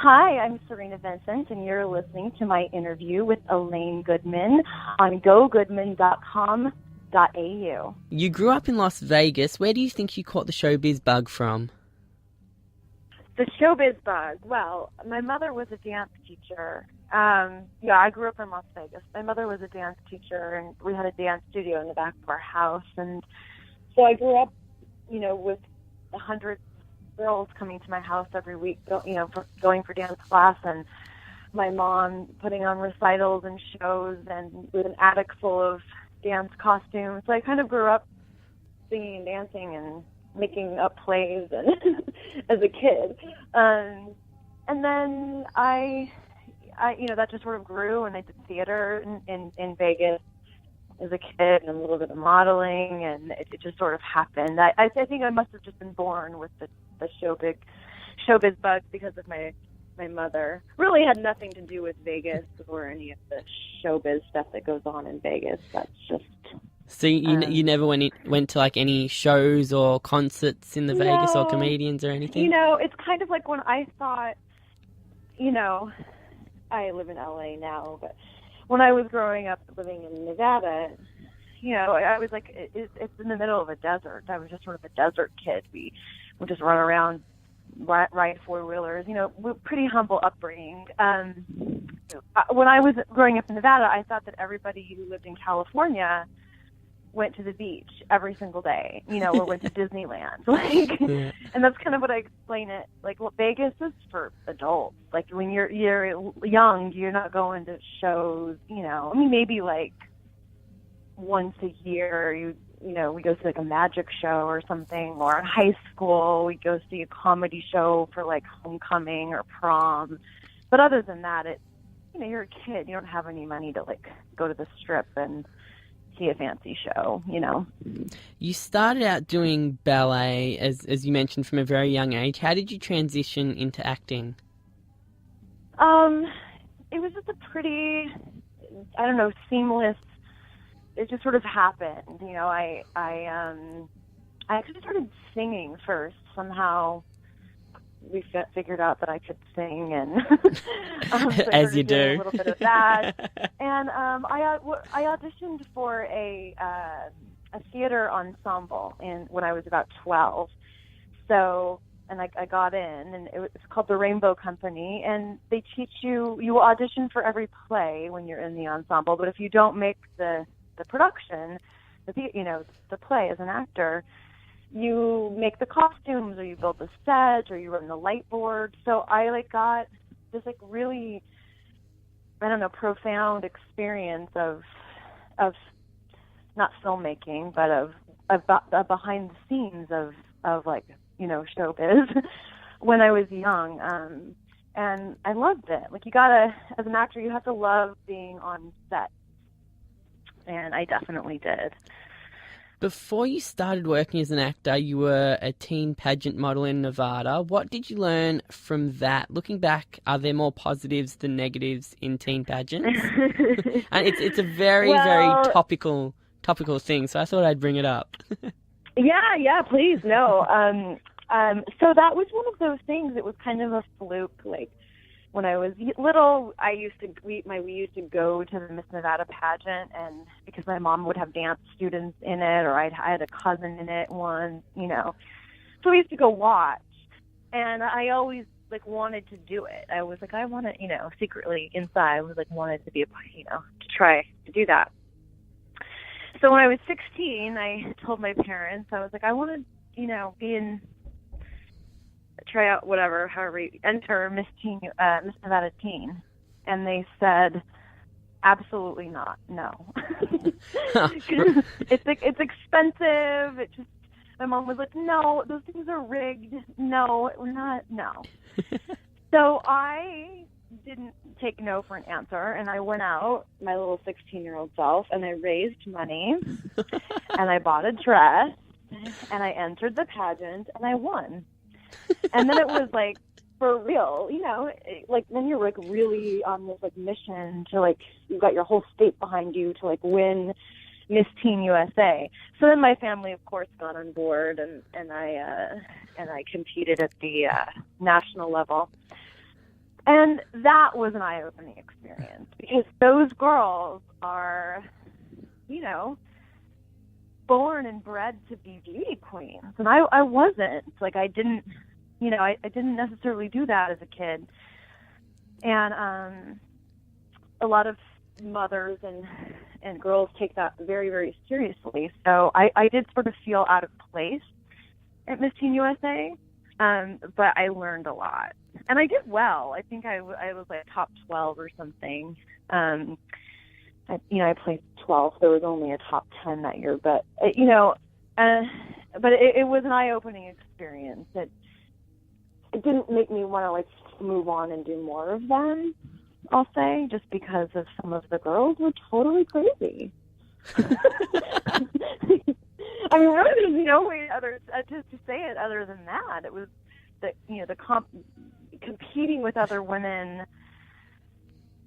Hi, I'm Cerina Vincent, and you're listening to my interview with Elaine Goodman on gogoodman.com.au. You grew up in Las Vegas. Where do you think you caught the showbiz bug from? The showbiz bug. Well, my mother was a dance teacher. I grew up in Las Vegas. My mother was a dance teacher, and we had a dance studio in the back of our house. And so I grew up, with 100 girls coming to my house every week, going for dance class, and my mom putting on recitals and shows, and with an attic full of dance costumes. So I kind of grew up singing and dancing and making up plays and as a kid. And then I that just sort of grew, and I did theater in Vegas as a kid, and a little bit of modeling, and it just sort of happened. I think I must have just been born with the showbiz bug because of my mother. Really had nothing to do with Vegas or any of the showbiz stuff that goes on in Vegas. That's just... So you never went to like any shows or concerts in the Vegas or comedians or anything? It's kind of like when I thought, I live in LA now, but when I was growing up living in Nevada, I was like, it's in the middle of a desert. I was just sort of a desert kid. We would just run around, ride four-wheelers, we're pretty humble upbringing. When I was growing up in Nevada, I thought that everybody who lived in California went to the beach every single day, or went to Disneyland. And that's kind of what I explain it. Well, Vegas is for adults. When you're young, you're not going to shows, maybe once a year, we go see a magic show or something, or in high school, we go see a comedy show for homecoming or prom. But other than that, you're a kid. You don't have any money to go to the Strip and see a fancy show, You started out doing ballet, as you mentioned, from a very young age. How did you transition into acting? It was just a pretty, seamless. It just sort of happened, I actually started singing first. Somehow we figured out that I could sing, and so as you do, a little bit of that. And I auditioned for a theater ensemble when I was about 12. So, and I got in, and it's called the Rainbow Company, and they teach you audition for every play when you're in the ensemble. But if you don't make the production, the play as an actor, you make the costumes, or you build the set, or you run the light board. So I got this really, profound experience of not filmmaking, but of behind the scenes of showbiz when I was young. And I loved it. As an actor, you have to love being on set. And I definitely did. Before you started working as an actor, you were a teen pageant model in Nevada. What did you learn from that? Looking back, are there more positives than negatives in teen pageants? And it's a very, very topical thing, so I thought I'd bring it up. Yeah, please, no. So that was one of those things. It was kind of a fluke. When I was little, we used to go to the Miss Nevada pageant, and because my mom would have dance students in it, or I had a cousin in it once, so we used to go watch, and I always wanted to do it. I was I want to, secretly inside, I was wanted to be to try to do that. So when I was 16, I told my parents, I was I want to, be in. Try out however you enter Miss Nevada Teen, and they said, absolutely not, no. It's expensive. My mom was no, those things are rigged. No, we're not. No. So I didn't take no for an answer, and I went out, my little 16-year-old self, and I raised money, and I bought a dress, and I entered the pageant, and I won. And then it was for real, then you're really on this mission to you've got your whole state behind you to win Miss Teen USA. So then my family, of course, got on board, and I competed at the national level. And that was an eye-opening experience because those girls are, you know, born and bred to be beauty queens. And I wasn't. Like, I didn't, you know, I didn't necessarily do that as a kid. And a lot of mothers and girls take that very, very seriously. So I did sort of feel out of place at Miss Teen USA, but I learned a lot. And I did well. I think I was like top 12 or something. I placed 12. There was only a top 10 that year. But, but it was an eye-opening experience. It didn't make me want to, like, move on and do more of them, I'll say, just because of some of the girls were totally crazy. I mean, really, there's no way to say it other than that. It was competing with other women.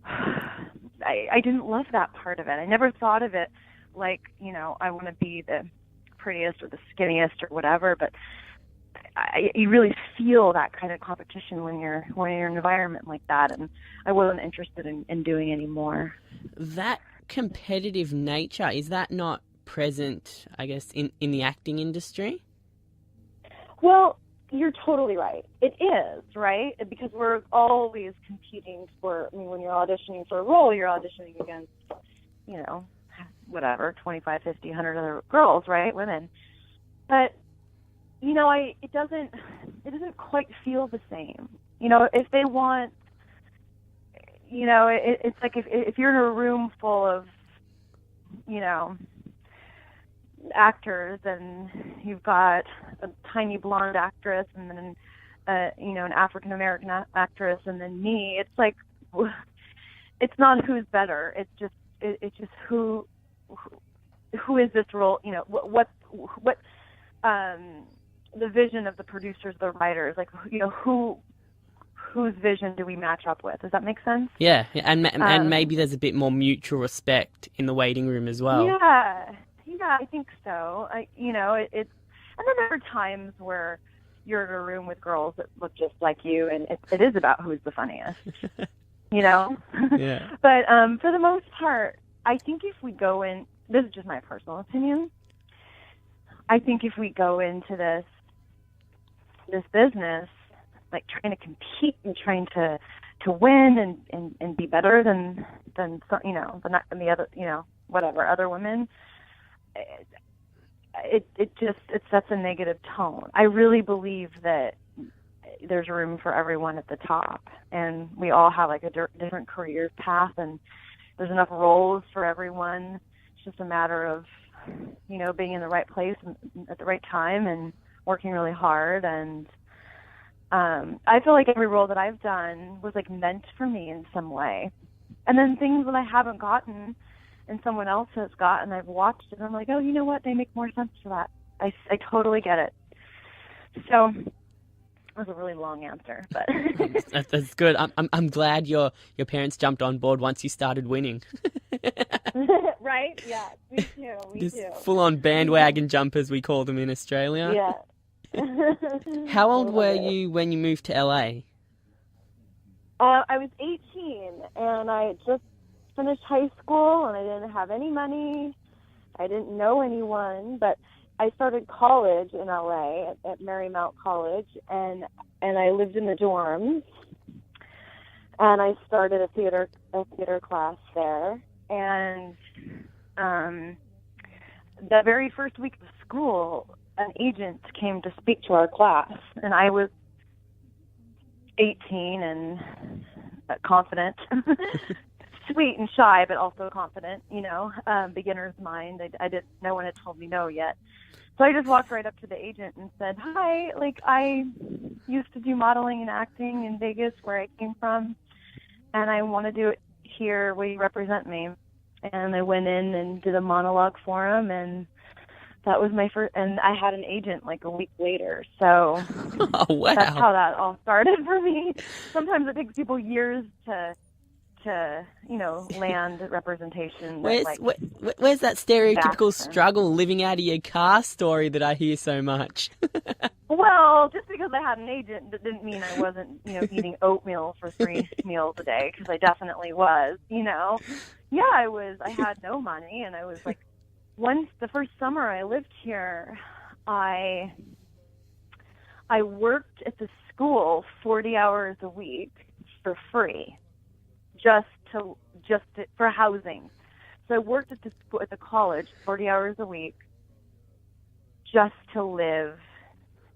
I didn't love that part of it. I never thought of it like, I want to be the prettiest or the skinniest or whatever, but you really feel that kind of competition when you're in an environment like that, and I wasn't interested in doing any more. That competitive nature, is that not present, I guess, in the acting industry? Well, you're totally right. It is, right? Because we're always competing when you're auditioning for a role, you're auditioning against, 25, 50, 100 other girls, right? Women. But, it doesn't quite feel the same. If they want, it's like if you're in a room full of, actors, and you've got a tiny blonde actress and then an African American actress and then me, it's like, it's not who's better, it's just who is this role, what the vision of the producers, the writers, like, whose vision do we match up with? Does that make sense? Yeah, and maybe there's a bit more mutual respect in the waiting room as well. Yeah, I think so. And then there are times where you're in a room with girls that look just like you, and it is about who's the funniest, Yeah. But for the most part, I think if we go in, this is just my personal opinion, I think if we go into this business, like trying to compete and trying to win and be better than the other, whatever, other women, it sets a negative tone. I really believe that there's room for everyone at the top, and we all have like a different career path, and there's enough roles for everyone. It's just a matter of, being in the right place at the right time and working really hard. And I feel like every role that I've done was like meant for me in some way. And then things that I haven't gotten and someone else has gotten, I've watched it and I'm like, oh, you know what? They make more sense for that. I totally get it. So that was a really long answer, but that's good. I'm glad your parents jumped on board once you started winning. Right? Yeah, me too. Just full on bandwagon jumpers, we call them in Australia. Yeah. How old were you when you moved to LA? I was 18, and I just finished high school, and I didn't have any money. I didn't know anyone, but I started college in LA at Marymount College, and I lived in the dorms, and I started a theater class there. And the very first week of school, an agent came to speak to our class, and I was 18 and confident, sweet and shy, but also confident, beginner's mind. No one had told me no yet. So I just walked right up to the agent and said, hi, I used to do modeling and acting in Vegas, where I came from, and I want to do it here. Will you represent me? And I went in and did a monologue for him, and that was my first, and I had an agent like a week later. So oh, wow. That's how that all started for me. Sometimes it takes people years to land representation. Where's that stereotypical struggle living out of your car story that I hear so much? Well, Well, just because I had an agent, that didn't mean I wasn't, eating oatmeal for 3 meals a day, because I definitely was, Yeah, I had no money, and I was like, the first summer I lived here, I worked at the school 40 hours a week for free, for housing. So I worked at the college 40 hours a week just to live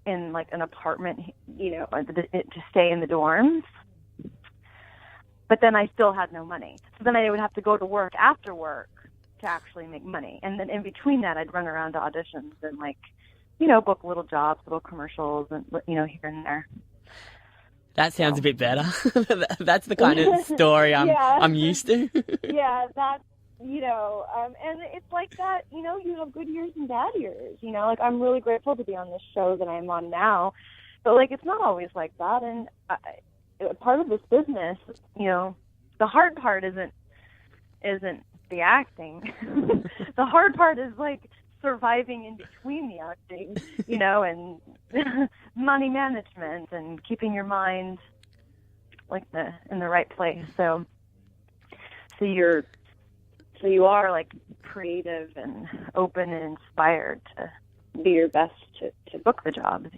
in like an apartment, to stay in the dorms. But then I still had no money. So then I would have to go to work after work to actually make money. And then in between that, I'd run around to auditions and book little jobs, little commercials, and here and there. That sounds a bit better. That's the kind of story I'm used to. Yeah, that's, and it's like that, you have good years and bad years, like I'm really grateful to be on this show that I'm on now, but like, it's not always like that. And part of this business, the hard part isn't the acting. The hard part is like surviving in between the acting, and money management and keeping your mind like in the right place. So you are like creative and open and inspired to be your best to book the jobs,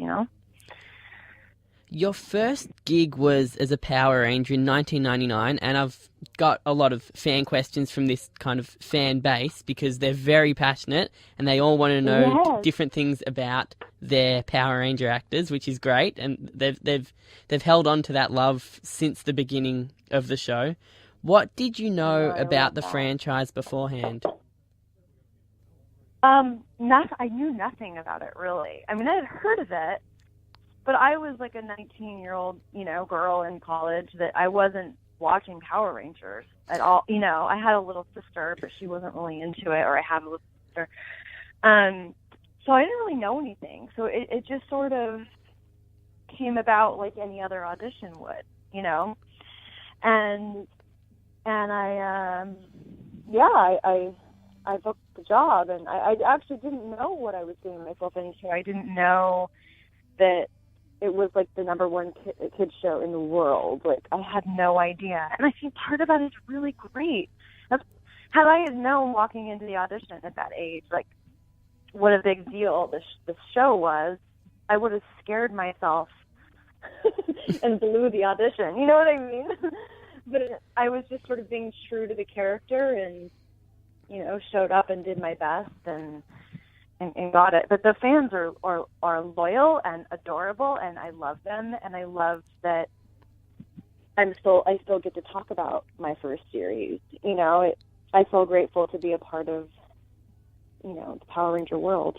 Your first gig was as a Power Ranger in 1999, and I've got a lot of fan questions from this kind of fan base because they're very passionate and they all want to know different things about their Power Ranger actors, which is great, and they've held on to that love since the beginning of the show. What did you know about the franchise beforehand? I knew nothing about it, really. I mean, I had heard of it, but I was like a 19-year-old, girl in college that I wasn't watching Power Rangers at all. I had a little sister, but she wasn't really into it, or I have a little sister. So I didn't really know anything. So it just sort of came about like any other audition would, And I booked the job, and I actually didn't know what I was getting myself into. I didn't know that it was like the number one kids show in the world. Like, I had no idea. And I think part of that is really great. Had I known walking into the audition at that age, like, what a big deal this show was, I would have scared myself and blew the audition. You know what I mean? But I was just sort of being true to the character and, showed up and did my best and got it. But the fans are loyal and adorable, and I love them, and I love that I still get to talk about my first series. I feel grateful to be a part of, the Power Ranger world.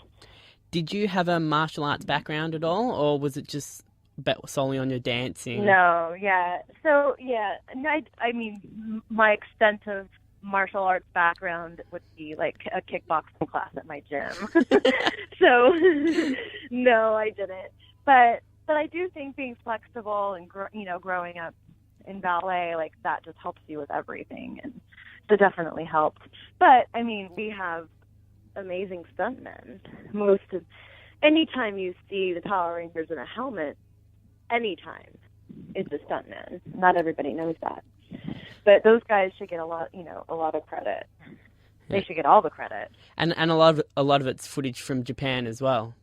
Did you have a martial arts background at all, or was it just solely on your dancing? No, yeah. So, yeah, I mean, my extent of martial arts background would be like a kickboxing class at my gym. So, no, I didn't. But I do think being flexible and, growing up in ballet, like, that just helps you with everything. And so definitely helped. But, I mean, we have amazing stuntmen. Anytime you see the Power Rangers in a helmet, anytime is a stuntman. Not everybody knows that. But those guys should get a lot of credit. They should get all the credit. And a lot of it's footage from Japan as well.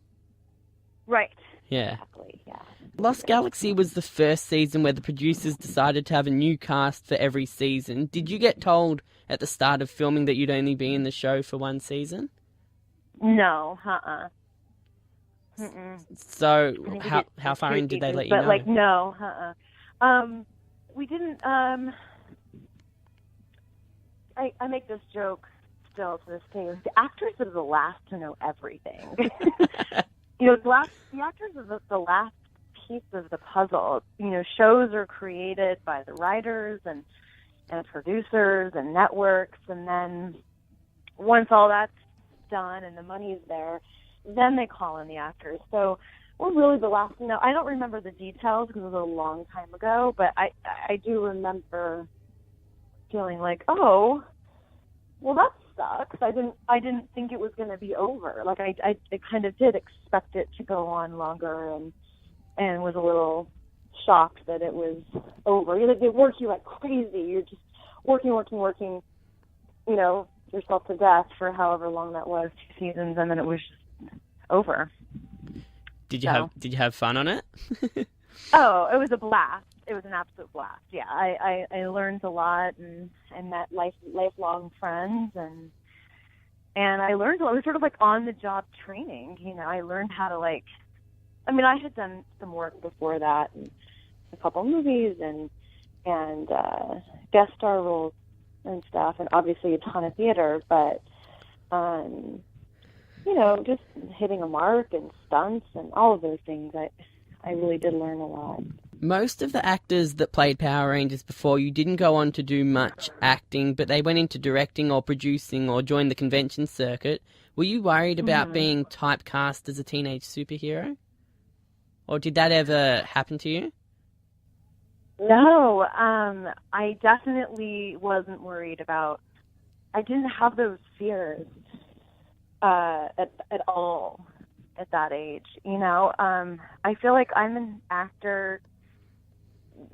Right. Yeah. Exactly. Yeah. Lost Galaxy was the first season where the producers decided to have a new cast for every season. Did you get told at the start of filming that you'd only be in the show for one season? No. So how far in did they let you know? But like, no. We didn't. I make this joke still to this day. The actors are the last to know everything. The actors are the last piece of the puzzle. Shows are created by the writers and producers and networks, and then once all that's done and the money's there, then they call in the actors. So we're really the last to know. I don't remember the details because it was a long time ago, but I do remember feeling like, oh, well, sucks. I didn't think it was going to be over. Like I kind of did expect it to go on longer, and was a little shocked that it was over. They work you like crazy. You're just working, you know, yourself to death for however long that was, 2 seasons, and then it was just over. Did you have fun on it? Oh, it was a blast. It was an absolute blast. Yeah, I learned a lot and met lifelong friends, and I learned a lot. It was sort of like on the job training. You know, I learned how to I had done some work before that, and a couple movies and guest star roles and stuff, and obviously a ton of theater, but you know, just hitting a mark and stunts and all of those things, I really did learn a lot. Most of the actors that played Power Rangers before you didn't go on to do much acting, but they went into directing or producing or joined the convention circuit. Were you worried about being typecast as a teenage superhero? Or did that ever happen to you? No, I definitely wasn't worried about. I didn't have those fears at all at that age. You know, I feel like I'm an actor.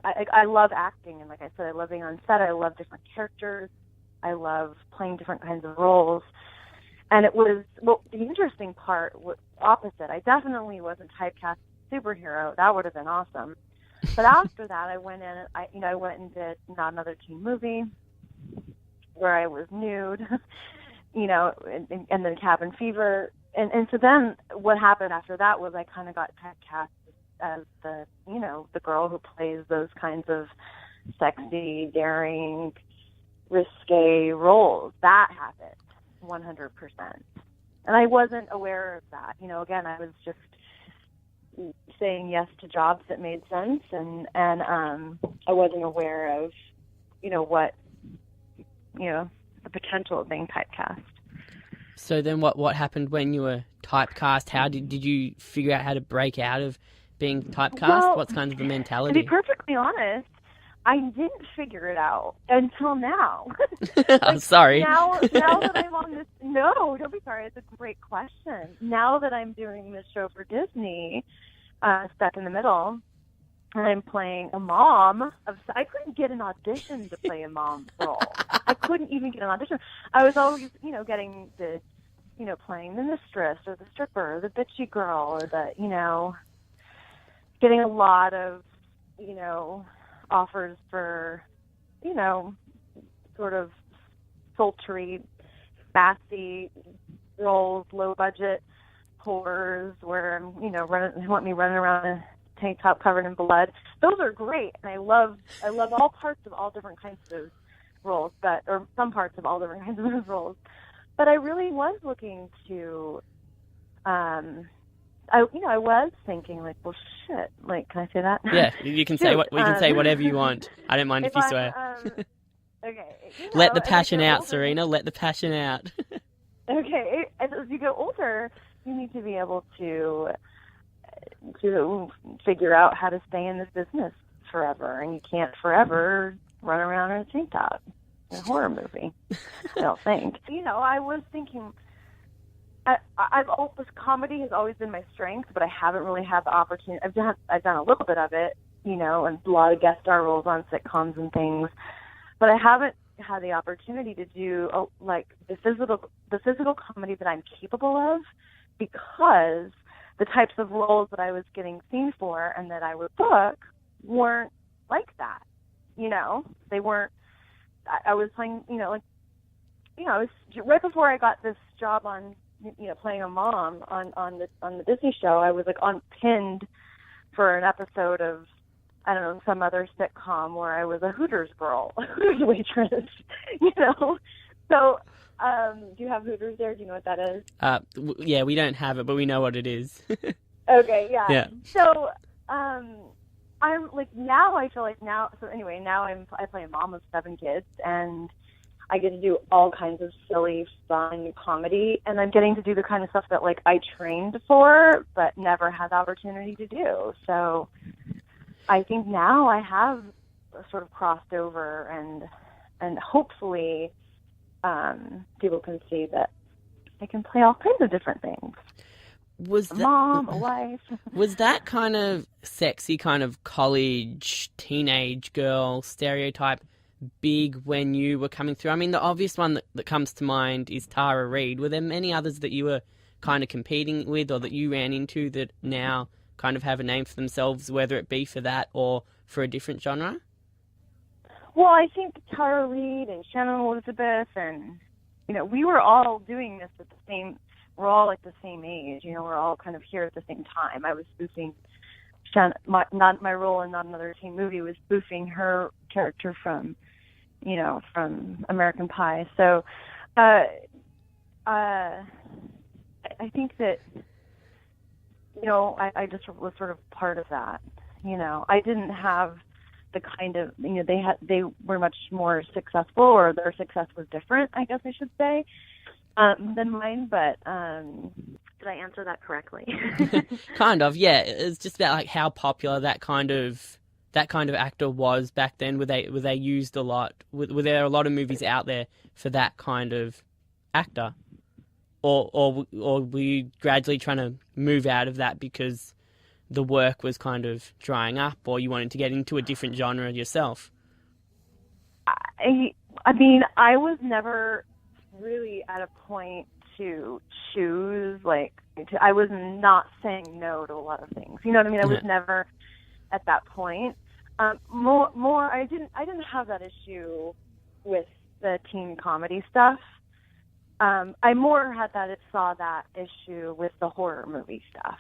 I love acting, and like I said, I love being on set. I love different characters. I love playing different kinds of roles. And it was, well, the interesting part was opposite. I definitely wasn't typecast superhero. That would have been awesome. But after that, I went in. I went and did Not Another Teen Movie, where I was nude, you know, and then Cabin Fever, and so then what happened after that was I kind of got typecast as the, you know, the girl who plays those kinds of sexy, daring, risque roles. That happened 100%, and I wasn't aware of that. You know, again, I was just saying yes to jobs that made sense, and I wasn't aware of, you know, what, you know, the potential of being typecast. So then what happened when you were typecast? How did you figure out how to break out of being typecast? Well, what's kind of the mentality? To be perfectly honest, I didn't figure it out until now. I'm sorry. Now that I'm on this, no, don't be sorry. It's a great question. Now that I'm doing this show for Disney, Stuck in the Middle, and I'm playing a mom. I couldn't get an audition to play a mom role. I couldn't even get an audition. I was always, you know, getting the, you know, playing the mistress or the stripper or the bitchy girl or the, you know, getting a lot of, you know, offers for, you know, sort of sultry, sassy roles, low budget whores where I'm, you know, want me running around in a tank top covered in blood. Those are great, and I love all parts of all different kinds of those roles, or some parts of all different kinds of those roles. But I really was looking to, I was thinking like, well, shit. Like, can I say that? Yeah, you can say we can say whatever you want. I don't mind if you swear. Okay. You know, let the passion out, Cerina. Let the passion out. Okay. As you get older, you need to be able to figure out how to stay in this business forever, and you can't forever run around in a tank top in a horror movie. I don't think. You know, I was thinking. Comedy has always been my strength, but I haven't really had the opportunity. I've done a little bit of it, you know, and a lot of guest star roles on sitcoms and things, but I haven't had the opportunity to do like the physical comedy that I'm capable of, because the types of roles that I was getting seen for and that I would book weren't like that. You know, they weren't. I was playing, you know, like, you know, I was right before I got this job on, you know, playing a mom on the Disney show. I was like pinned for an episode of, I don't know, some other sitcom where I was a Hooters girl, a Hooters waitress, you know. So, do you have Hooters there? Do you know what that is? Yeah, we don't have it, but we know what it is. Okay, yeah. Yeah. So, I'm like, now I feel like so anyway, now I play a mom of 7 kids, and I get to do all kinds of silly, fun comedy, and I'm getting to do the kind of stuff that, like, I trained for but never had the opportunity to do. So I think now I have sort of crossed over and hopefully people can see that I can play all kinds of different things. Was A mom, a wife. Was that kind of sexy, kind of college, teenage girl stereotype big when you were coming through? I mean, the obvious one that comes to mind is Tara Reid. Were there many others that you were kind of competing with or that you ran into that now kind of have a name for themselves, whether it be for that or for a different genre? Well, I think Tara Reid and Shannon Elizabeth and, we were all doing this at the same, we're all like the same age, we're all kind of here at the same time. I was spoofing my role in Not Another Teen Movie was spoofing her character from American Pie. So, I think that, I just was sort of part of that. I didn't have the kind of, they were much more successful, or their success was different, I guess I should say, than mine. But did I answer that correctly? Kind of, yeah. It's just about like how popular that kind of actor was back then. Were they used a lot? Were there a lot of movies out there for that kind of actor? Or were you gradually trying to move out of that because the work was kind of drying up, or you wanted to get into a different genre yourself? I mean, I was never really at a point to choose, I was not saying no to a lot of things. You know what I mean? I was never at that point. More, I didn't have that issue with the teen comedy stuff. I more saw that issue with the horror movie stuff.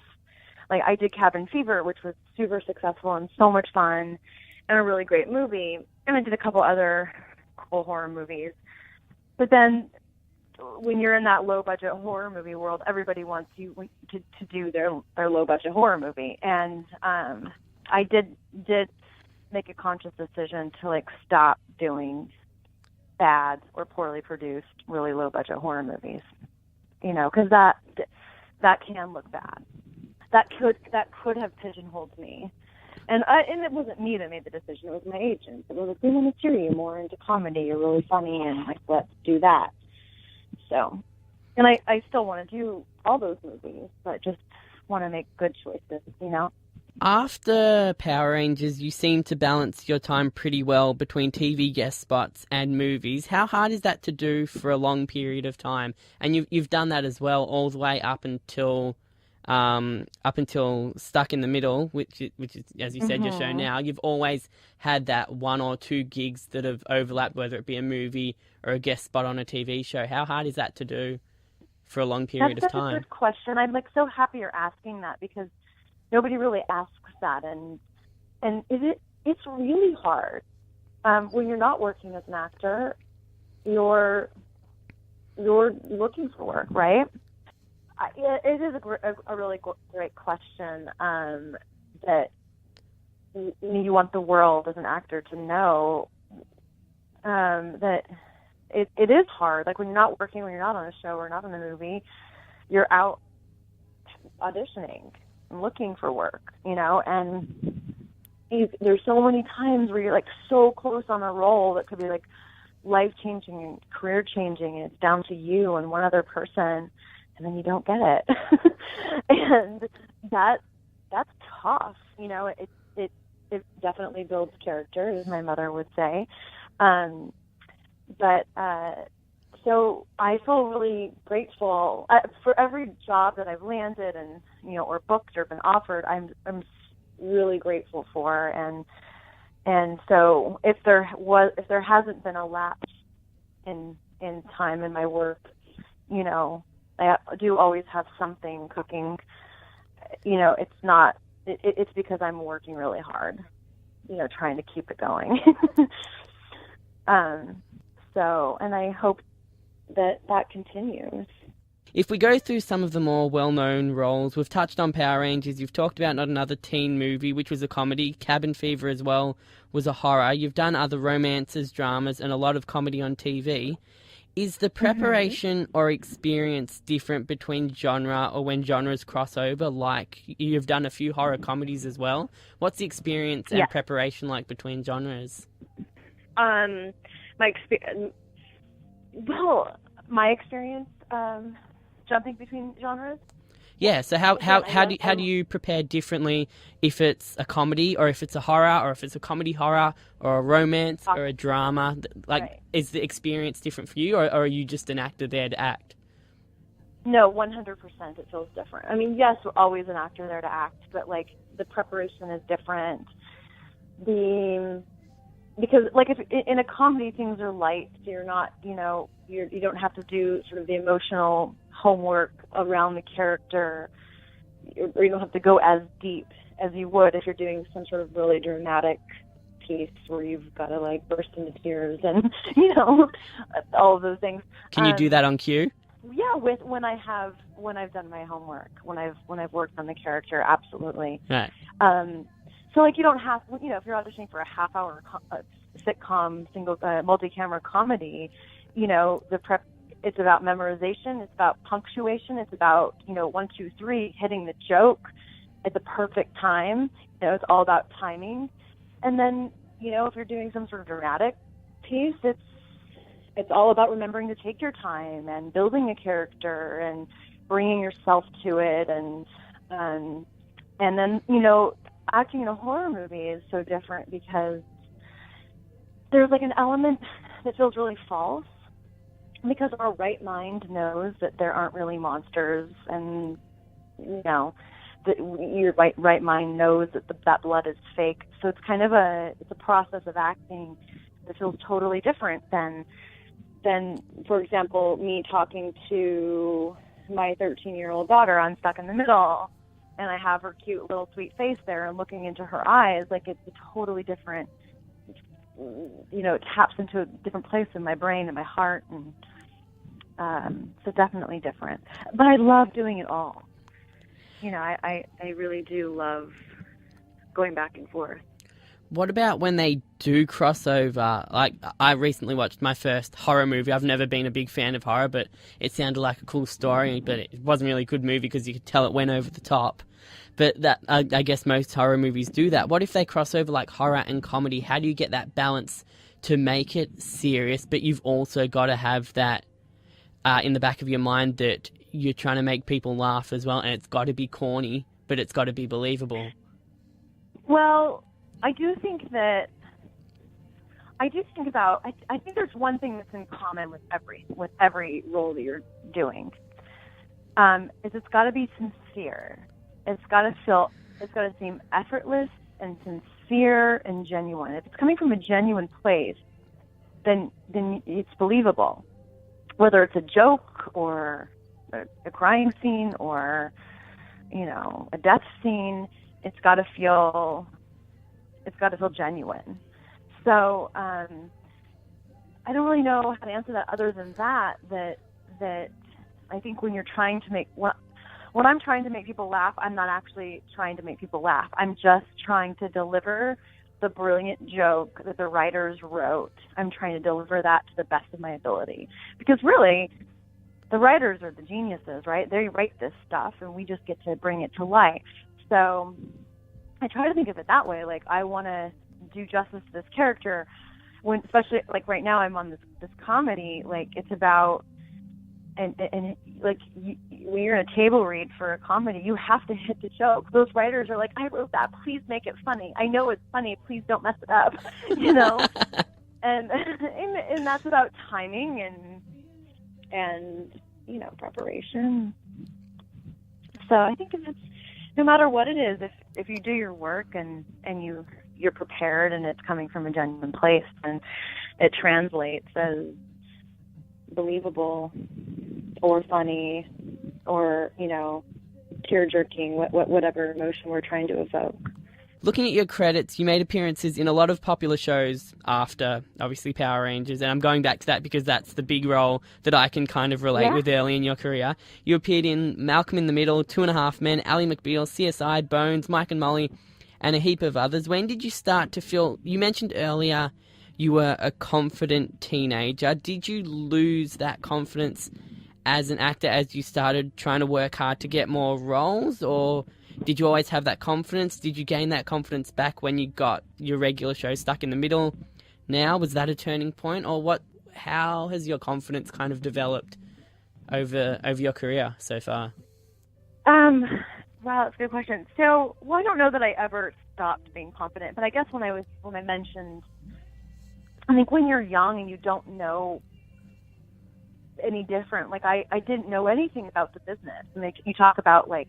Like, I did Cabin Fever, which was super successful and so much fun and a really great movie. And I did a couple other cool horror movies. But then when you're in that low-budget horror movie world, everybody wants you to do their low-budget horror movie. And I did make a conscious decision to, stop doing bad or poorly produced, really low-budget horror movies. Because that can look bad. That could have pigeonholed me, and it wasn't me that made the decision. It was my agent. It was like, we want to steer you more into comedy. You're really funny, and let's do that. So, and I still want to do all those movies, but just want to make good choices. After Power Rangers, you seem to balance your time pretty well between TV guest spots and movies. How hard is that to do for a long period of time? And you've done that as well, all the way up until Stuck in the Middle, which is, as you said, your show now. You've always had that one or two gigs that have overlapped, whether it be a movie or a guest spot on a TV show. How hard is that to do for a long period of time? That's a good question. I'm so happy you're asking that, because nobody really asks that, and it's really hard. When you're not working as an actor, you're looking for work, right? It is a really great question that you want the world as an actor to know, that it is hard. Like, when you're not working, when you're not on a show or not in a movie, you're out auditioning and looking for work, and there's so many times where you're so close on a role that could be life-changing and career-changing, and it's down to you and one other person, and then you don't get it. And that's tough. It definitely builds character, as my mother would say. So I feel really grateful for every job that I've landed and, or booked or been offered. I'm really grateful for. And so if there hasn't been a lapse in time in my work, I do always have something cooking. It's because I'm working really hard, trying to keep it going. And I hope that continues. If we go through some of the more well-known roles, we've touched on Power Rangers, you've talked about Not Another Teen Movie, which was a comedy, Cabin Fever as well was a horror, you've done other romances, dramas, and a lot of comedy on TV. Is the preparation or experience different between genre or when genres cross over? Like, you've done a few horror comedies as well. What's the experience and preparation like between genres? My experience, Well, my experience jumping between genres. Yeah, so how do you prepare differently if it's a comedy or if it's a horror or if it's a comedy horror or a romance or a drama? Like, Right. is the experience different for you, or are you just an actor there to act? No, 100% it feels different. I mean, yes, we're always an actor there to act, but like the preparation is different. Because like if in a comedy things are light, so you're not, you don't have to do sort of the emotional homework around the character, or you don't have to go as deep as you would if you're doing some sort of really dramatic piece where you've got to like burst into tears and all of those things. Can you do that on cue? Yeah, when I've done my homework, when I've worked on the character, absolutely. Right. So like you don't have, if you're auditioning for a half-hour sitcom, multi-camera comedy, the prep, it's about memorization, it's about punctuation, it's about 1, 2, 3 hitting the joke at the perfect time. It's all about timing. And then if you're doing some sort of dramatic piece, it's all about remembering to take your time and building a character and bringing yourself to it, and then acting in a horror movie is so different because there's like an element that feels really false because our right mind knows that there aren't really monsters, and that your right mind knows that that blood is fake. So it's kind of it's a process of acting that feels totally different than, for example, me talking to my 13-year-old daughter. I'm stuck in the middle, and I have her cute little sweet face there and looking into her eyes. Like, it's a totally different, it taps into a different place in my brain and my heart, and so definitely different. But I love doing it all. I really do love going back and forth. What about when they do cross over? Like, I recently watched my first horror movie. I've never been a big fan of horror, but it sounded like a cool story, but it wasn't really a good movie because you could tell it went over the top. But that I guess most horror movies do that. What if they cross over like horror and comedy? How do you get that balance to make it serious, but you've also got to have that in the back of your mind that you're trying to make people laugh as well, and it's got to be corny, but it's got to be believable? Well, I think there's one thing that's in common with every role that you're doing. Is it's got to be sincere. It's got to seem effortless and sincere and genuine. If it's coming from a genuine place, then it's believable. Whether it's a joke or a crying scene or, a death scene, it's got to feel genuine. So I don't really know how to answer that other than that I think when you're trying to make when I'm trying to make people laugh, I'm not actually trying to make people laugh. I'm just trying to deliver the brilliant joke that the writers wrote. I'm trying to deliver that to the best of my ability. Because really, the writers are the geniuses, right? They write this stuff and we just get to bring it to life. So I try to think of it that way. Like, I want to do justice to this character, when, especially like right now I'm on this comedy. Like, it's about, and like when you're in a table read for a comedy, you have to hit the joke. Those writers are like, I wrote that, please make it funny. I know it's funny, please don't mess it up. And that's about timing and preparation. So I think it's, no matter what it is, if you do your work and you're prepared and it's coming from a genuine place, and it translates as believable or funny or tear-jerking, whatever emotion we're trying to evoke. Looking at your credits, you made appearances in a lot of popular shows after, obviously, Power Rangers, and I'm going back to that because that's the big role that I can kind of relate with early in your career. You appeared in Malcolm in the Middle, 2.5 Men, Ally McBeal, CSI, Bones, Mike and Molly, and a heap of others. When did you start to feel, you mentioned earlier you were a confident teenager. Did you lose that confidence as an actor as you started trying to work hard to get more roles, or did you always have that confidence? Did you gain that confidence back when you got your regular show Stuck in the Middle? Now, was that a turning point, or what? how has your confidence kind of developed over your career so far? Wow, that's a good question. So, well, I don't know that I ever stopped being confident, but I guess when I mentioned, I think when you're young and you don't know any different, like I didn't know anything about the business. And you talk about like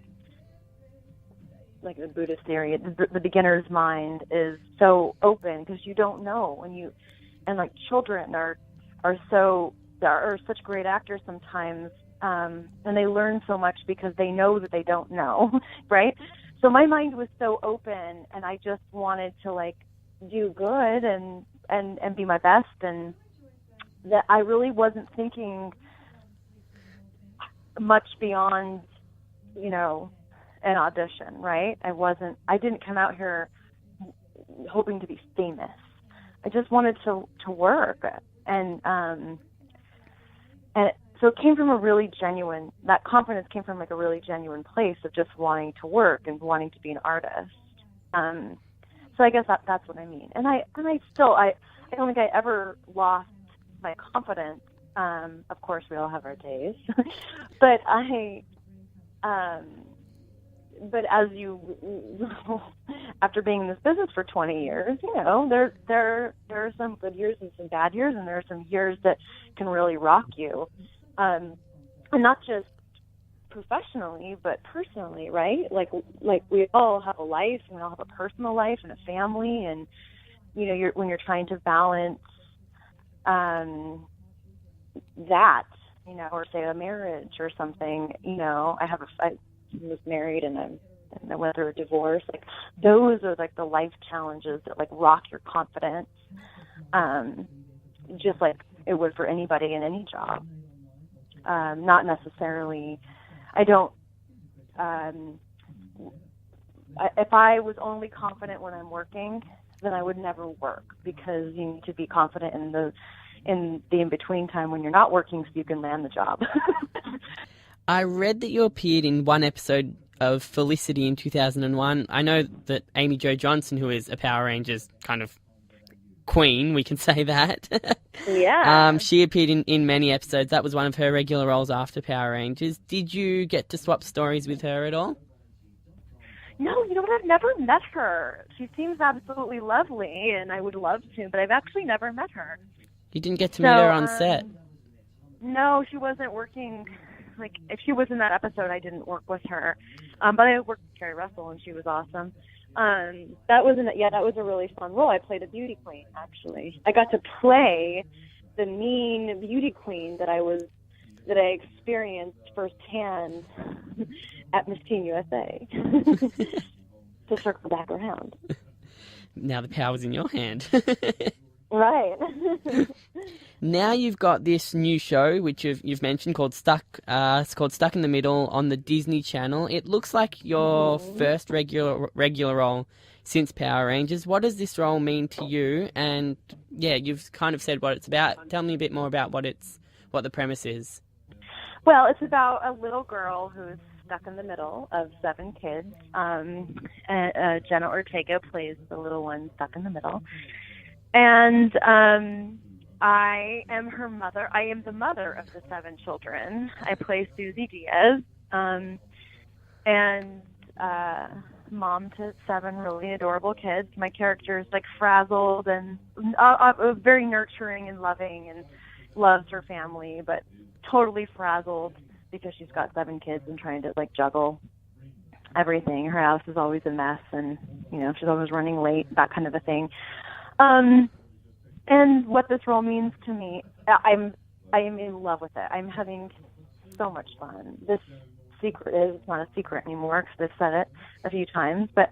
the Buddhist theory, the beginner's mind is so open because you don't know, and like children are such great actors sometimes. And they learn so much because they know that they don't know, right? So my mind was so open, and I just wanted to like do good and be my best, and that I really wasn't thinking much beyond, an audition, right? I didn't come out here hoping to be famous. I just wanted to work, and so it came from that confidence came from like a really genuine place of just wanting to work and wanting to be an artist. So I guess that's what I mean. And I don't think I ever lost my confidence. Of course we all have our days, but as after being in this business for 20 years, there are some good years and some bad years, and there are some years that can really rock you. And not just professionally, but personally, right? Like we all have a life, and we all have a personal life and a family, and when you're trying to balance that, or say a marriage or something. I was married and I went through a divorce. Like those are like the life challenges that like rock your confidence, just like it would for anybody in any job. Not necessarily, if I was only confident when I'm working, then I would never work, because you need to be confident in the in-between time when you're not working so you can land the job. I read that you appeared in one episode of Felicity in 2001. I know that Amy Jo Johnson, who is a Power Rangers kind of queen, we can say that. Yeah. She appeared in many episodes. That was one of her regular roles after Power Rangers. Did you get to swap stories with her at all? No, you know what? I've never met her. She seems absolutely lovely, and I would love to, but I've actually never met her. You didn't get to meet her on set? No, she wasn't working. Like, if she was in that episode, I didn't work with her. But I worked with Carrie Russell, and she was awesome. That was a really fun role. I played a beauty queen, actually. I got to play the mean beauty queen that I experienced firsthand at Miss Teen USA. To circle back around. Now the power's in your hand. Right. Now you've got this new show, which you've mentioned, called Stuck. It's called Stuck in the Middle on the Disney Channel. It looks like your first regular role since Power Rangers. What does this role mean to you? And yeah, you've kind of said what it's about. Tell me a bit more about what the premise is. Well, it's about a little girl who's stuck in the middle of 7 kids. Jenna Ortega plays the little one stuck in the middle. And I am her mother. I am the mother of the 7 children. I play Susie Diaz, and mom to 7 really adorable kids. My character is like frazzled and very nurturing and loving, and loves her family, but totally frazzled because she's got 7 kids and trying to like juggle everything. Her house is always a mess, and she's always running late, that kind of a thing. And what this role means to me, I am in love with it. I'm having so much fun. This secret it's not a secret anymore because I've said it a few times, but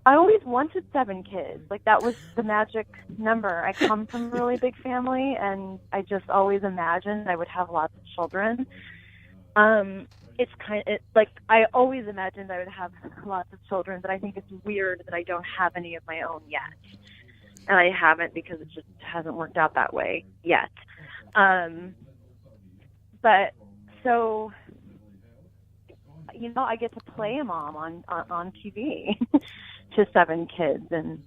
I always wanted 7 kids. Like, that was the magic number. I come from a really big family, and I just always imagined I would have lots of children. I always imagined I would have lots of children, but I think it's weird that I don't have any of my own yet. And I haven't, because it just hasn't worked out that way yet. But so, I get to play a mom on TV to 7 kids, and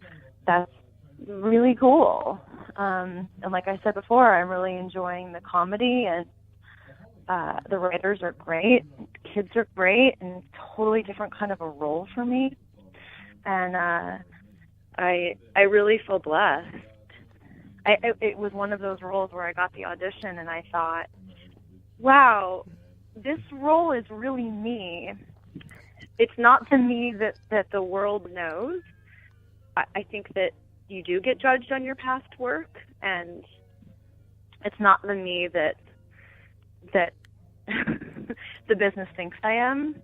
that's really cool. And like I said before, I'm really enjoying the comedy, and the writers are great, kids are great, and totally different kind of a role for me. And I really feel blessed. It was one of those roles where I got the audition and I thought, wow, this role is really me. It's not the me that the world knows. I think that you do get judged on your past work, and it's not the me that the business thinks I am.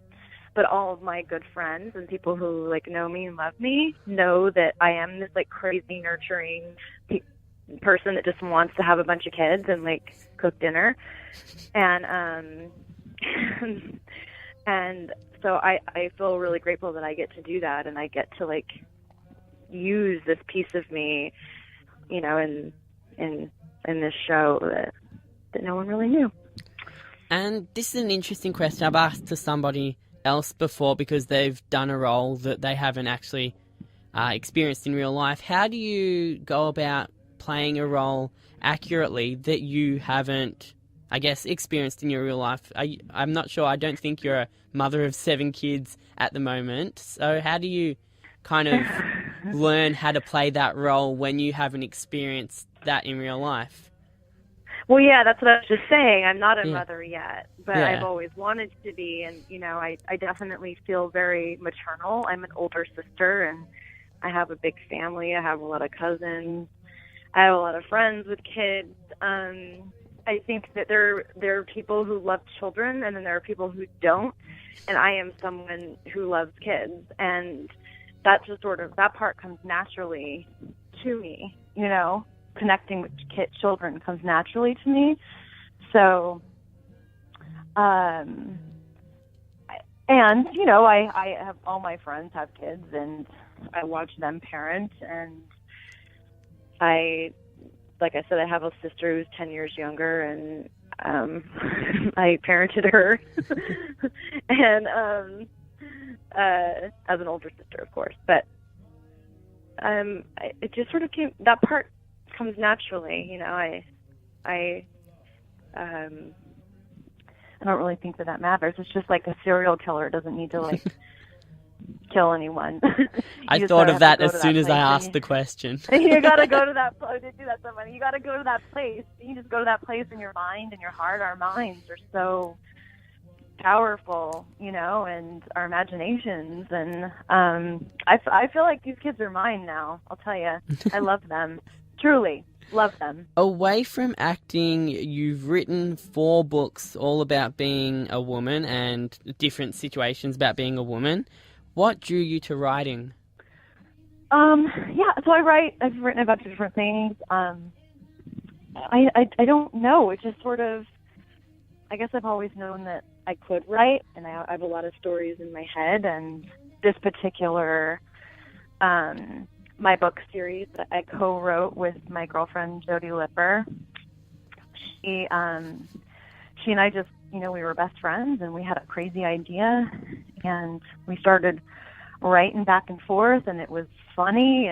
But all of my good friends and people who like know me and love me know that I am this like crazy nurturing person that just wants to have a bunch of kids and like cook dinner, and and so I feel really grateful that I get to do that, and I get to like use this piece of me, you know, in this show that no one really knew. And this is an interesting question I've asked to somebody else before, because they've done a role that they haven't actually experienced in real life. How do you go about playing a role accurately that you haven't, I guess, experienced in your real life? I'm not sure. I don't think you're a mother of 7 kids at the moment. So how do you kind of learn how to play that role when you haven't experienced that in real life? Well, yeah, that's what I was just saying. I'm not a mother yet, but I've always wanted to be. And, you know, I definitely feel very maternal. I'm an older sister, and I have a big family. I have a lot of cousins. I have a lot of friends with kids. I think that there are people who love children, and then there are people who don't. And I am someone who loves kids. And that just sort of, that part comes naturally to me, you know. Connecting with children comes naturally to me. So, and, you know, I have, all my friends have kids, and I watch them parent, and like I said, I have a sister who's 10 years younger, and I parented her, and as an older sister, of course, but it just sort of came, that part comes naturally, you know. I don't really think that matters. It's just like a serial killer doesn't need to like kill anyone. I thought of that as soon as I asked the question. You gotta go to that place. To do that, somebody. You gotta go to that place. You just go to that place in your mind and your heart. Our minds are so powerful, you know, and our imaginations. And I feel like these kids are mine now. I'll tell you, I love them. Truly love them. Away from acting, you've written 4 books all about being a woman and different situations about being a woman. What drew you to writing? So I've written about different things. I don't know. It just sort of, I guess I've always known that I could write, and I have a lot of stories in my head, and this particular my book series that I co-wrote with my girlfriend Jody Lipper. She and I just, you know, we were best friends, and we had a crazy idea, and we started writing back and forth, and it was funny,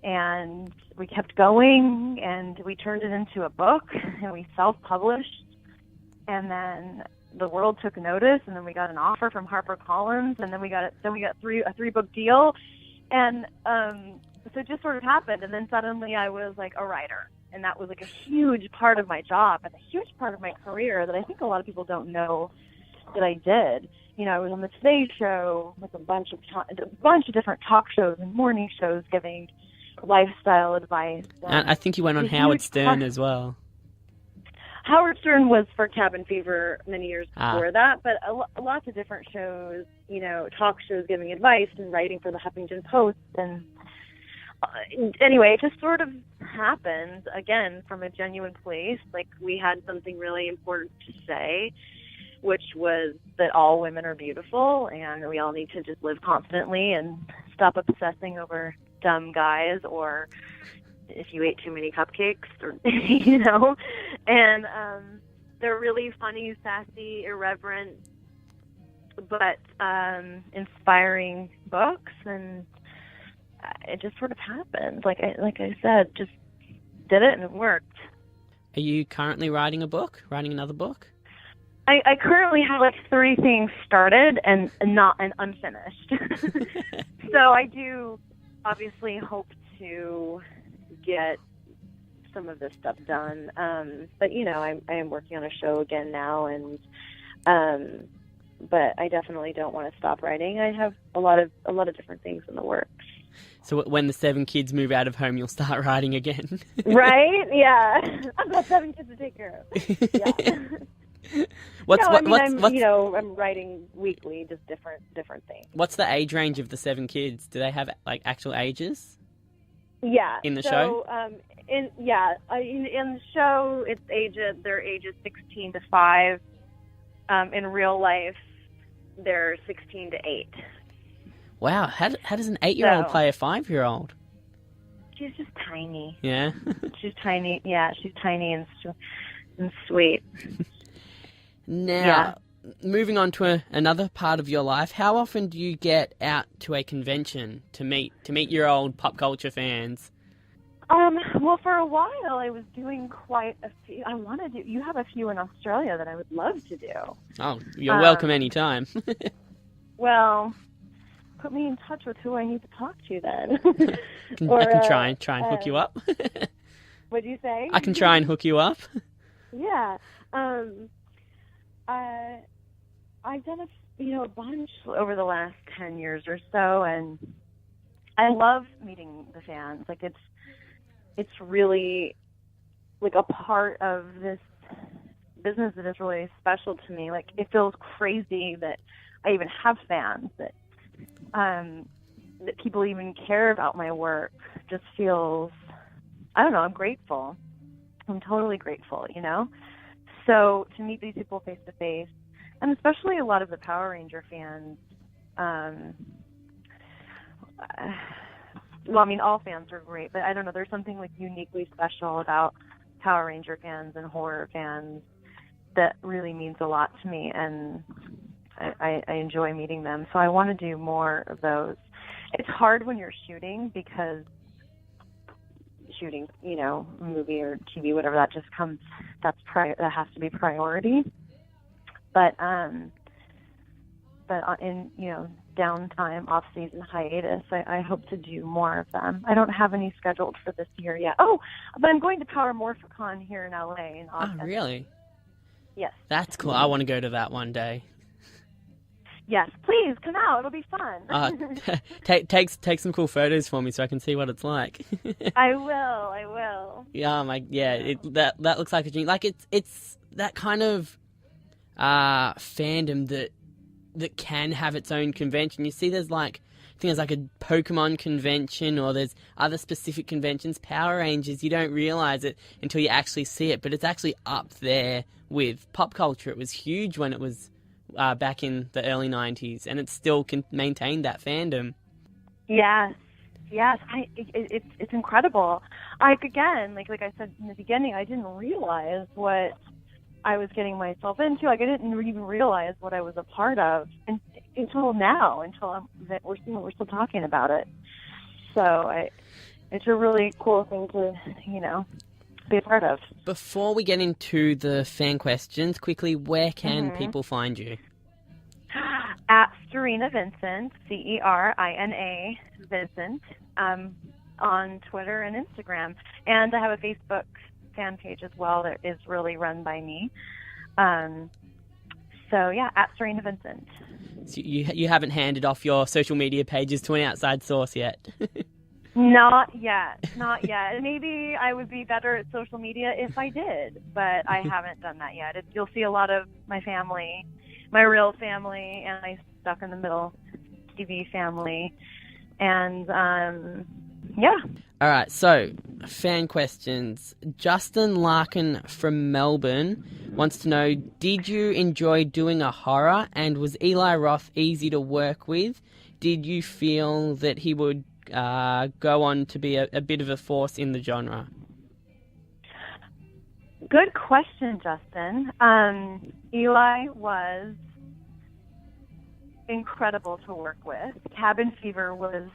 and we kept going, and we turned it into a book, and we self-published, and then the world took notice, and then we got an offer from HarperCollins, and then we got a 3-book deal. And so it just sort of happened, and then suddenly I was like a writer, and that was like a huge part of my job and a huge part of my career that I think a lot of people don't know that I did. You know, I was on the Today Show with a bunch of different talk shows and morning shows giving lifestyle advice. And I think you went on Howard Stern as well. Howard Stern was for Cabin Fever many years before that, but lots of different shows, you know, talk shows giving advice and writing for the Huffington Post. And anyway, it just sort of happened, again, from a genuine place. Like, we had something really important to say, which was that all women are beautiful, and we all need to just live confidently and stop obsessing over dumb guys, or if you ate too many cupcakes, or you know. And they're really funny, sassy, irreverent, but inspiring books, and it just sort of happened. Like I said, just did it and it worked. Are you currently writing another book? I currently have like 3 things started and unfinished. So I do obviously hope to get some of this stuff done. But I am working on a show again now, and but I definitely don't want to stop writing. I have a lot of different things in the works. So when the 7 kids move out of home, you'll start writing again. Right? Yeah. I've got 7 kids to take care of. Yeah. I'm writing weekly, just different things. What's the age range of the 7 kids? Do they have like actual ages? Yeah. In the show? In the show, they're ages 16 to 5. In real life, they're 16 to 8. Wow, how does an 8-year-old play a 5-year-old? She's just tiny. Yeah? She's tiny. Yeah, she's tiny and sweet. Now, moving on to another part of your life, how often do you get out to a convention to meet your old pop culture fans? Well, for a while I was doing quite a few. You have a few in Australia that I would love to do. Oh, you're welcome anytime. Well, put me in touch with who I need to talk to then. I can try and hook you up. What'd you say? I can try and hook you up. Yeah. I've done a bunch over the last 10 years or so, and I love meeting the fans. Like it's really like a part of this business that is really special to me. Like it feels crazy that I even have fans, that people even care about my work. Just feels, I don't know, I'm grateful. I'm totally grateful, So to meet these people face to face, and especially a lot of the Power Ranger fans, all fans are great, but I don't know, there's something like uniquely special about Power Ranger fans and horror fans that really means a lot to me, and I enjoy meeting them. So I want to do more of those. It's hard when you're shooting, because shooting, movie or TV, whatever, that just comes, that has to be priority. But in, downtime, off-season hiatus, I hope to do more of them. I don't have any scheduled for this year yet. Oh, but I'm going to Power Morphicon here in LA in August. Oh, really? Yes. That's cool. I want to go to that one day. Yes, please come out. It'll be fun. Take some cool photos for me so I can see what it's like. I will. Yeah, that looks like a dream. Like it's that kind of fandom that can have its own convention. You see, there's like, I think there's like a Pokemon convention, or there's other specific conventions. Power Rangers, you don't realize it until you actually see it, but it's actually up there with pop culture. It was huge when it was back in the early 90s, and it still can maintain that fandom. Yes, it's incredible. Like I said in the beginning, I didn't realize what I was getting myself into. Like I didn't even realize what I was a part of until now. We're still talking about it. So it's a really cool thing to be a part of. Before we get into the fan questions, quickly, where can people find you? At Cerina Vincent, Cerina Vincent, on Twitter and Instagram. And I have a Facebook fan page as well that is really run by me. So yeah, at Cerina Vincent. So you haven't handed off your social media pages to an outside source yet? Not yet. Maybe I would be better at social media if I did, but I haven't done that yet. You'll see a lot of my family, my real family, and my stuck in the middle TV family. And yeah. All right, so fan questions. Justin Larkin from Melbourne wants to know, did you enjoy doing a horror, and was Eli Roth easy to work with? Did you feel that he would go on to be a bit of a force in the genre? Good question, Justin. Eli was incredible to work with. Cabin Fever was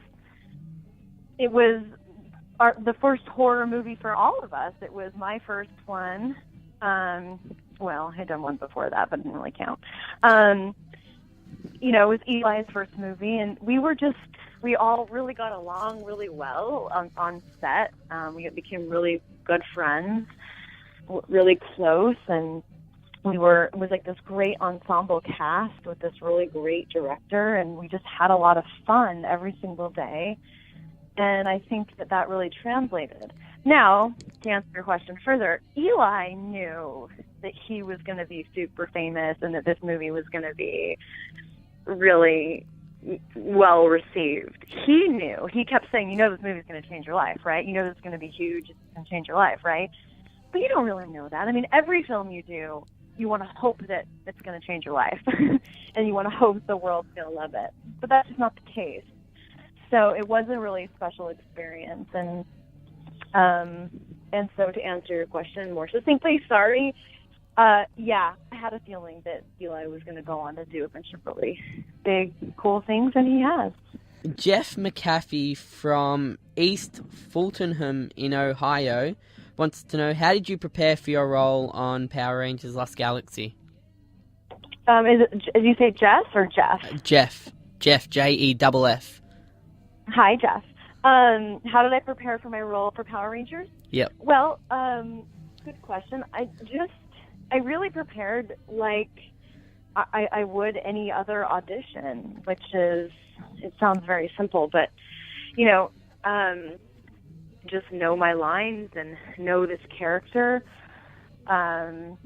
the first horror movie for all of us. It was my first one. Well, I had done one before that, but it didn't really count. It was Eli's first movie, and we all really got along really well on set. We became really good friends, really close, and it was like this great ensemble cast with this really great director, and we just had a lot of fun every single day. And I think that really translated. Now, to answer your question further, Eli knew that he was going to be super famous and that this movie was going to be really well received. He knew. He kept saying, this movie's going to change your life, right? This is going to be huge. It's going to change your life, right? But you don't really know that. I mean, every film you do, you want to hope that it's going to change your life. And you want to hope the world's going to love it. But that's just not the case. So it was a really special experience. And so to answer your question more succinctly, sorry, I had a feeling that Eli was going to go on to do a bunch of really big, cool things, and he has. Jeff McAfee from East Fultonham in Ohio wants to know, how did you prepare for your role on Power Rangers Lost Galaxy? Did you say Jess or Jeff? Jeff, Jeff. Hi, Jeff. How did I prepare for my role for Power Rangers? Yep. Well, good question. I really prepared like I would any other audition, which is, it sounds very simple, but, just know my lines and know this character. And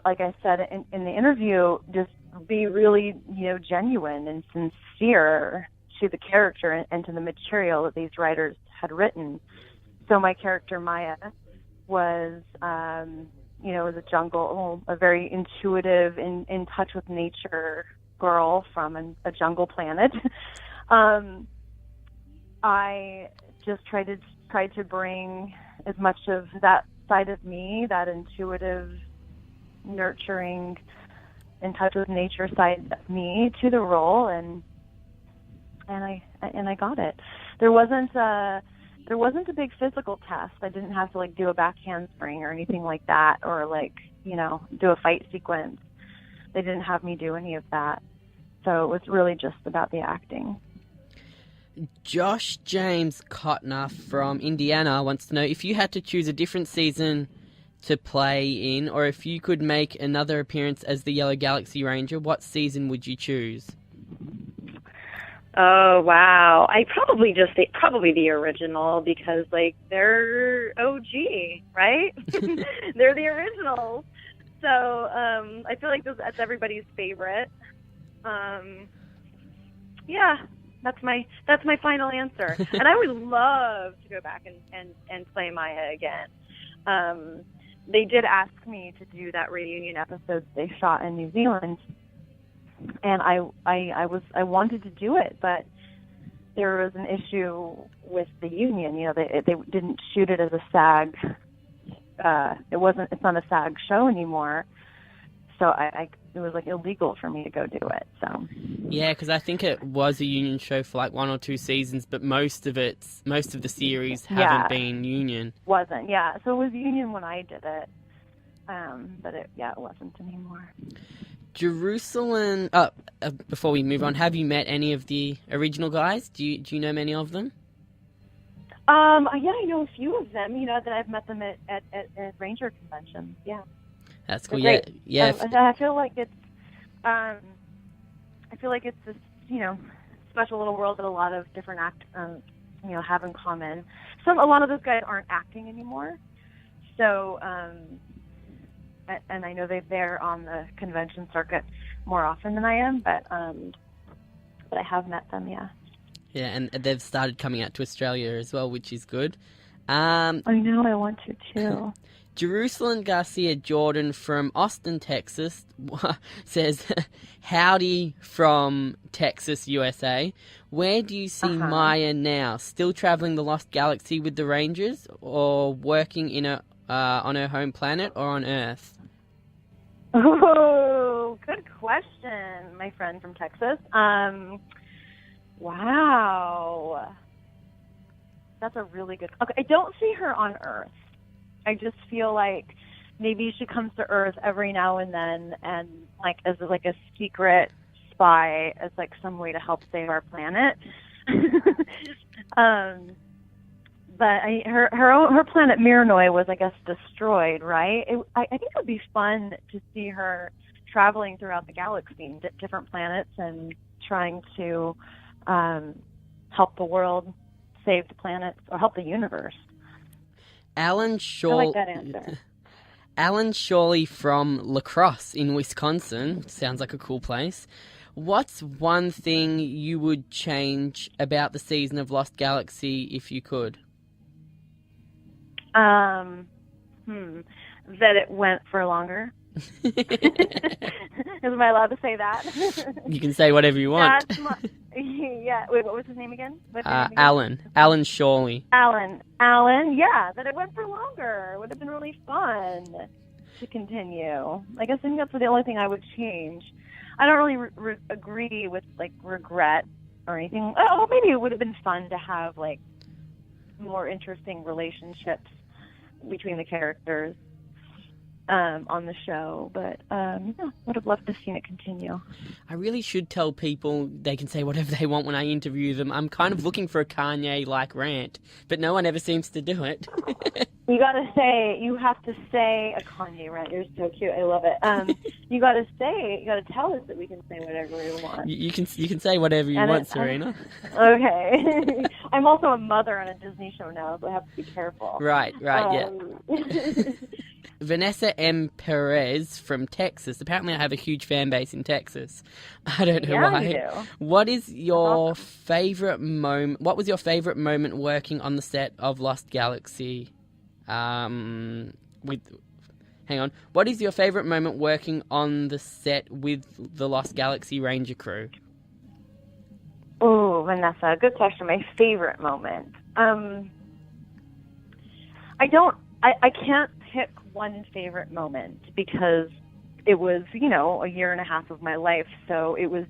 like I said in the interview, just be really, genuine and sincere to the character and to the material that these writers had written. So my character, Maya, was, was a very intuitive, in touch with nature girl from a jungle planet. I just tried to bring as much of that side of me, that intuitive, nurturing, in touch with nature side of me, to the role, and I got it. There wasn't a big physical test. I didn't have to do a back handspring or anything like that, or do a fight sequence. They didn't have me do any of that. So it was really just about the acting. Josh James Cotner from Indiana wants to know, if you had to choose a different season to play in, or if you could make another appearance as the Yellow Galaxy Ranger, what season would you choose? Oh, wow. I probably the original, because they're OG, right? They're the originals. So I feel like that's everybody's favorite. That's my final answer. And I would love to go back and play Maya again. They did ask me to do that reunion episode they shot in New Zealand, and I wanted to do it, but there was an issue with the union. They didn't shoot it as a SAG. It's not a SAG show anymore. So it was illegal for me to go do it. So yeah, because I think it was a union show for 1 or 2 seasons, but most of the series haven't been union. Wasn't, yeah. So it was union when I did it, but it wasn't anymore. Jerusalem. Before we move on, have you met any of the original guys? Do you know many of them? I know a few of them. That I've met them at Ranger conventions. Yeah. That's cool. Yeah. I feel like it's this, special little world that a lot of different have in common. A lot of those guys aren't acting anymore. So, and I know they're on the convention circuit more often than I am, but I have met them. Yeah. Yeah, and they've started coming out to Australia as well, which is good. I know, I want to too. Jerusalem Garcia Jordan from Austin, Texas says, howdy from Texas, USA. Where do you see Maya now? Still traveling the Lost Galaxy with the Rangers, or working on her home planet, or on Earth? Oh, good question, my friend from Texas. Wow. That's a really good. Okay, I don't see her on Earth. I just feel like maybe she comes to Earth every now and then, and like as like a secret spy, as like some way to help save our planet. But her planet Miranoi was, I guess, destroyed, right? I think it would be fun to see her traveling throughout the galaxy, different planets, and trying to help the world, save the planet, or help the universe. Alan I like that answer. Alan Shawley from La Crosse in Wisconsin. Sounds like a cool place. What's one thing you would change about the season of Lost Galaxy if you could? That it went for longer. Am I allowed to say that? You can say whatever you want. Yeah. Wait, what was his name again? Alan Shawley. Alan. Yeah, that it went for longer. It would have been really fun to continue. I guess I think that's the only thing I would change. I don't really agree with like regret or anything. Oh, maybe it would have been fun to have like more interesting relationships between the characters on the show, but yeah, would have loved to see it continue. I really should tell people they can say whatever they want when I interview them. I'm kind of looking for a Kanye-like rant, but no one ever seems to do it. You have to say a Kanye rant. You're so cute. I love it. You got to tell us that we can say whatever we want. You can say whatever you want, Cerina. Okay. I'm also a mother on a Disney show now, so I have to be careful. Right, yeah. Vanessa M. Perez from Texas. Apparently I have a huge fan base in Texas. I don't know why. You do. What is your favorite moment? What was your favorite moment working on the set of Lost Galaxy? Hang on. What is your favorite moment working on the set with the Lost Galaxy Ranger crew? Oh, Vanessa, good question. My favorite moment. I can't pick one favorite moment because it was, a year and a half of my life. So it was,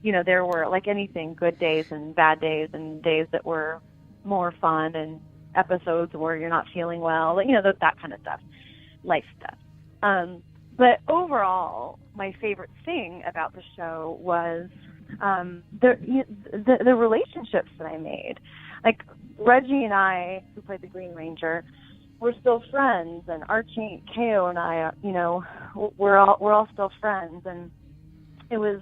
there were, like anything, good days and bad days and days that were more fun and episodes where you're not feeling well, that kind of stuff, life stuff. But overall, my favorite thing about the show was the relationships that I made. Like Reggie and I, who played the Green Ranger, we're still friends, and Archie, Ko, and I, we're all still friends, and it was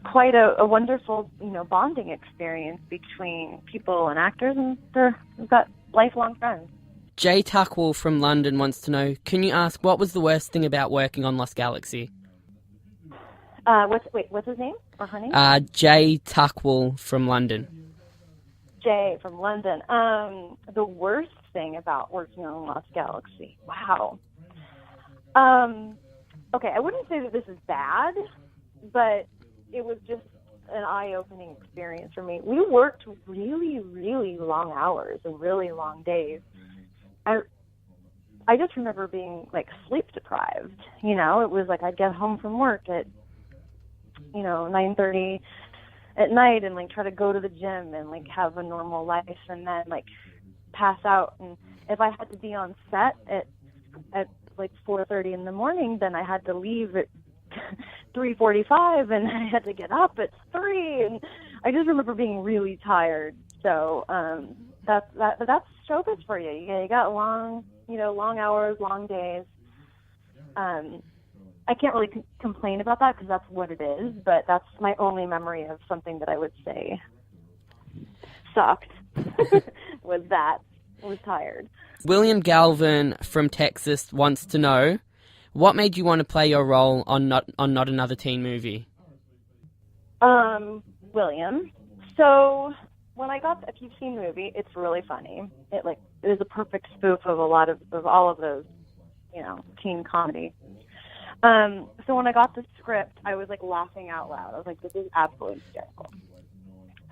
quite a wonderful, bonding experience between people and actors, and we've got lifelong friends. Jay Tuckwell from London wants to know, can you ask what was the worst thing about working on Lost Galaxy? What's his name or her name? Jay Tuckwell from London. Jay from London. The worst thing about working on Lost Galaxy. Wow. Okay, I wouldn't say that this is bad, but it was just an eye-opening experience for me. We worked really, really long hours and really long days. I just remember being like sleep deprived. It was like I'd get home from work at 9:30 at night and like try to go to the gym and like have a normal life and then like pass out. And if I had to be on set at like 4:30 in the morning, then I had to leave at 3:45 and I had to get up at 3, and I just remember being really tired. So that's showbiz for you. You got long hours, long days. I can't really complain about that because that's what it is, but that's my only memory of something that I would say sucked was tired. William Galvin from Texas wants to know, what made you want to play your role on Not Another Teen Movie? William. So when I got, if you've seen the movie, it's really funny. It is a perfect spoof of all of those, teen comedy. So when I got the script, I was like laughing out loud. I was like, this is absolutely hysterical.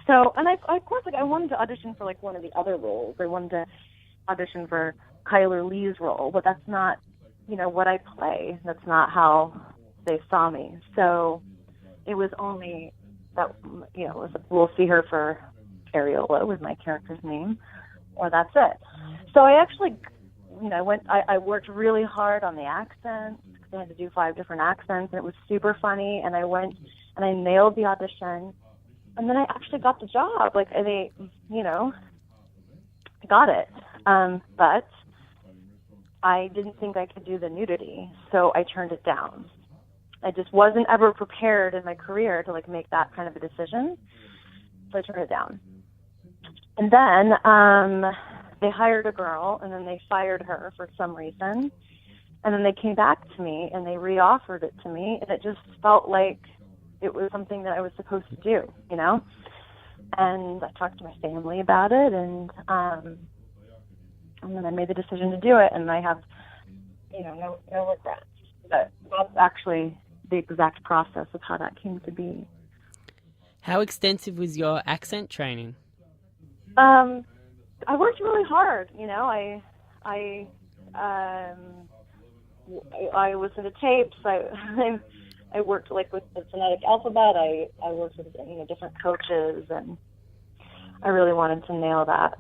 So, and of course, I wanted to audition for like one of the other roles. I wanted to audition for Kyler Lee's role, but that's not, what I play. That's not how they saw me. So it was only that, we'll see her for Areola was my character's name, or that's it. So I actually, I worked really hard on the accents, because I had to do 5 different accents, and it was super funny, and I went and I nailed the audition, and then I actually got the job. Like, they, got it. But I didn't think I could do the nudity, so I turned it down. I just wasn't ever prepared in my career to, like, make that kind of a decision, so I turned it down. And then they hired a girl, and then they fired her for some reason, and then they came back to me, and they re-offered it to me, and it just felt like it was something that I was supposed to do, And I talked to my family about it, and then I made the decision to do it, and I have, no regrets. But that's actually the exact process of how that came to be. How extensive was your accent training? I worked really hard. I listened to tapes. I worked, like, with the phonetic alphabet. I worked with different coaches, and I really wanted to nail that.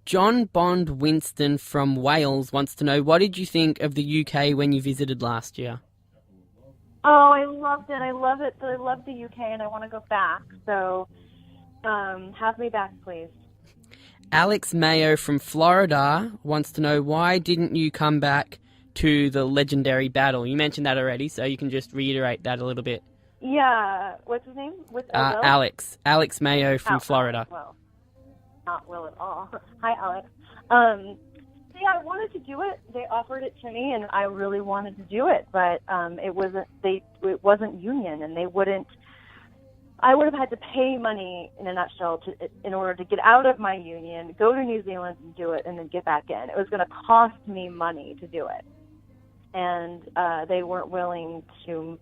John Bond Winston from Wales wants to know, what did you think of the UK when you visited last year? Oh, I loved it. I love it. I love the UK, and I want to go back. So, have me back, please. Alex Mayo from Florida wants to know, why didn't you come back to the legendary battle? You mentioned that already, so you can just reiterate that a little bit. Yeah. What's his name? Alex Mayo from Florida. Well, not Will at all. Hi, Alex. Yeah, I wanted to do it. They offered it to me, and I really wanted to do it, but it wasn't union, and they wouldn't. I would have had to pay money, in a nutshell, in order to get out of my union, go to New Zealand and do it, and then get back in. It was going to cost me money to do it, and they weren't willing to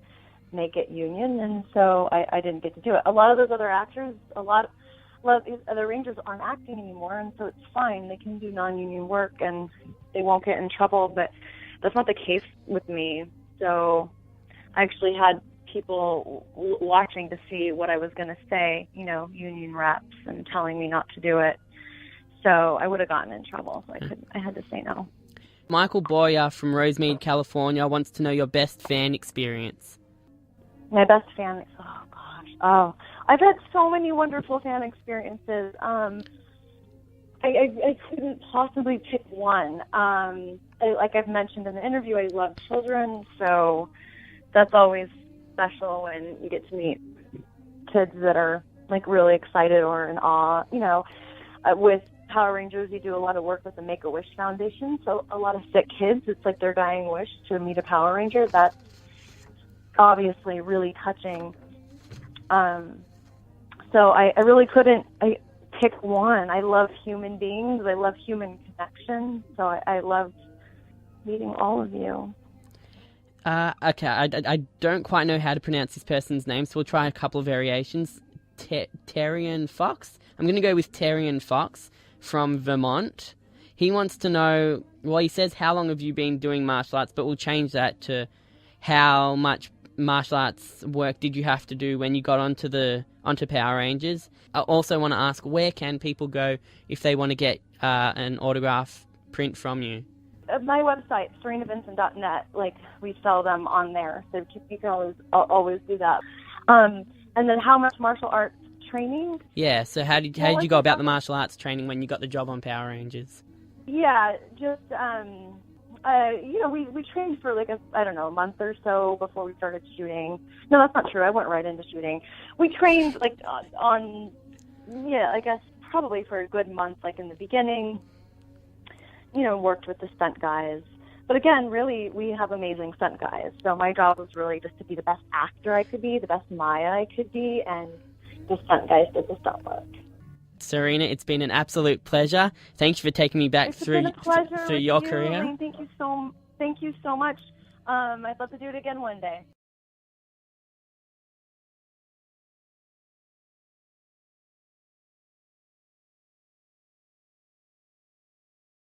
make it union, and so I didn't get to do it. A lot of those other actors, a lot of these other Rangers aren't acting anymore, and so it's fine. They can do non-union work, and they won't get in trouble, but that's not the case with me. So I actually had people watching to see what I was going to say, union reps, and telling me not to do it. So I would have gotten in trouble, so I had to say no. Michael Boyer from Rosemead, California wants to know your best fan experience. My best fan, I've had so many wonderful fan experiences. I couldn't possibly pick one. Like I've mentioned in the interview, I love children, so that's always special when you get to meet kids that are, like, really excited or in awe. With Power Rangers, you do a lot of work with the Make-A-Wish Foundation, so a lot of sick kids, it's like their dying wish to meet a Power Ranger. That's obviously really touching. So I really couldn't pick one. I love human beings. I love human connection. So I loved meeting all of you. Okay, I don't quite know how to pronounce this person's name, so we'll try a couple of variations. Terrian Fox? I'm going to go with Terrian Fox from Vermont. He wants to know, well, he says, how long have you been doing martial arts, but we'll change that to how much martial arts work did you have to do when you got onto Power Rangers. I also want to ask, where can people go if they want to get an autograph print from you? My website, CerinaVincent.net, like, we sell them on there, so you can always do that. And then how much martial arts training? Yeah, so how did you go about the martial arts training when you got the job on Power Rangers? Yeah, just we trained for a month or so before we started shooting. No, that's not true. I went right into shooting. We trained I guess probably for a good month, like in the beginning. Worked with the stunt guys. But again, really, we have amazing stunt guys. So my job was really just to be the best actor I could be, the best Maya I could be, and the stunt guys did the stunt work. Cerina, it's been an absolute pleasure. Thank you for taking me back through your career. Thank you so much. I'd love to do it again one day.